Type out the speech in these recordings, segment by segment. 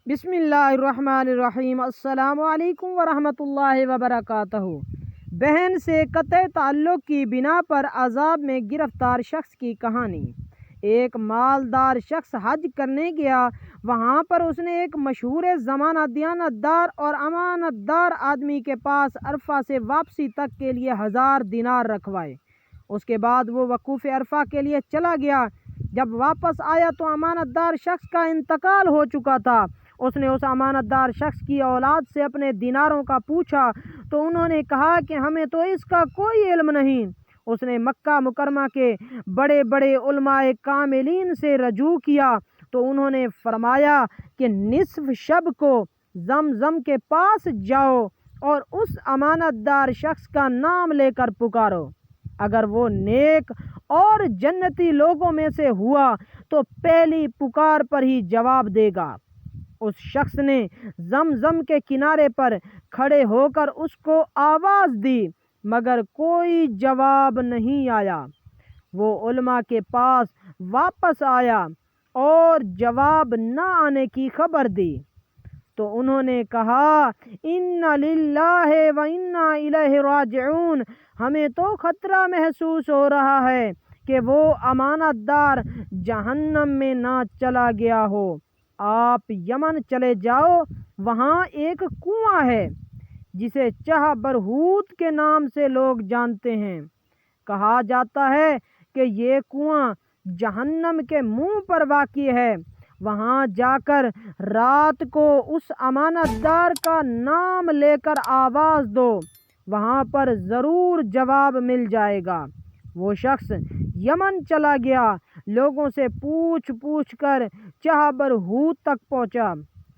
بسم اللہ الرحمن الرحیم۔ السلام علیکم ورحمۃ اللہ وبرکاتہ۔ بہن سے قطع تعلق کی بنا پر عذاب میں گرفتار شخص کی کہانی۔ ایک مالدار شخص حج کرنے گیا۔ وہاں پر اس نے ایک مشہور زمانہ دیانت دار اور امانت دار آدمی کے پاس عرفہ سے واپسی تک کے لیے 1000 دینار رکھوائے۔ اس کے بعد وہ وقوف عرفہ کے لیے چلا گیا۔ جب واپس آیا تو امانت دار شخص کا انتقال ہو چکا تھا۔ اس نے اس امانت دار شخص کی اولاد سے اپنے دیناروں کا پوچھا تو انہوں نے کہا کہ ہمیں تو اس کا کوئی علم نہیں۔ اس نے مکہ مکرمہ کے بڑے بڑے علماء کاملین سے رجوع کیا تو انہوں نے فرمایا کہ نصف شب کو زمزم کے پاس جاؤ اور اس امانت دار شخص کا نام لے کر پکارو۔ اگر وہ نیک اور جنتی لوگوں میں سے ہوا تو پہلی پکار پر ہی جواب دے گا۔ اس شخص نے زمزم کے کنارے پر کھڑے ہو کر اس کو آواز دی مگر کوئی جواب نہیں آیا۔ وہ علماء کے پاس واپس آیا اور جواب نہ آنے کی خبر دی تو انہوں نے کہا اِنَّ لِلَّهِ وَإِنَّا إِلَيْهِ رَاجِعُونَ۔ ہمیں تو خطرہ محسوس ہو رہا ہے کہ وہ امانت دار جہنم میں نہ چلا گیا ہو۔ آپ یمن چلے جاؤ، وہاں ایک کنواں ہے جسے چہ برہوت کے نام سے لوگ جانتے ہیں۔ کہا جاتا ہے کہ یہ کنواں جہنم کے منہ پر واقع ہے۔ وہاں جا کر رات کو اس امانت دار کا نام لے کر آواز دو، وہاں پر ضرور جواب مل جائے گا۔ وہ شخص یمن چلا گیا، لوگوں سے پوچھ کر چہ برہوت تک پہنچا۔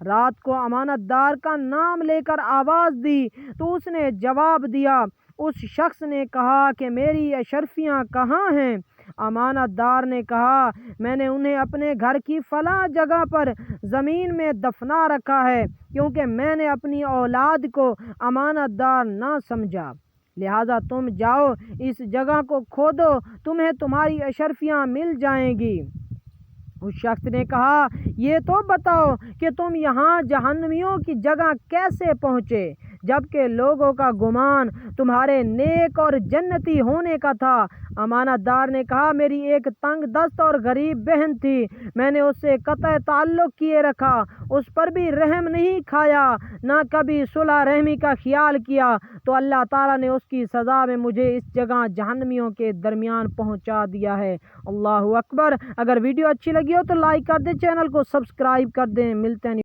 رات کو امانت دار کا نام لے کر آواز دی تو اس نے جواب دیا۔ اس شخص نے کہا کہ میری اشرفیاں کہاں ہیں؟ امانت دار نے کہا میں نے انہیں اپنے گھر کی فلاں جگہ پر زمین میں دفنا رکھا ہے کیونکہ میں نے اپنی اولاد کو امانت دار نہ سمجھا، لہذا تم جاؤ اس جگہ کو کھودو، تمہیں تمہاری اشرفیاں مل جائیں گی۔ اس شخص نے کہا یہ تو بتاؤ کہ تم یہاں جہنمیوں کی جگہ کیسے پہنچے جبکہ لوگوں کا گمان تمہارے نیک اور جنتی ہونے کا تھا؟ امانت دار نے کہا میری ایک تنگ دست اور غریب بہن تھی، میں نے اس سے قطع تعلق کیے رکھا، اس پر بھی رحم نہیں کھایا، نہ کبھی صلح رحمی کا خیال کیا، تو اللہ تعالیٰ نے اس کی سزا میں مجھے اس جگہ جہنمیوں کے درمیان پہنچا دیا ہے۔ اللہ اکبر۔ اگر ویڈیو اچھی لگی ہو تو لائک کر دیں، چینل کو سبسکرائب کر دیں۔ ملتے ہیں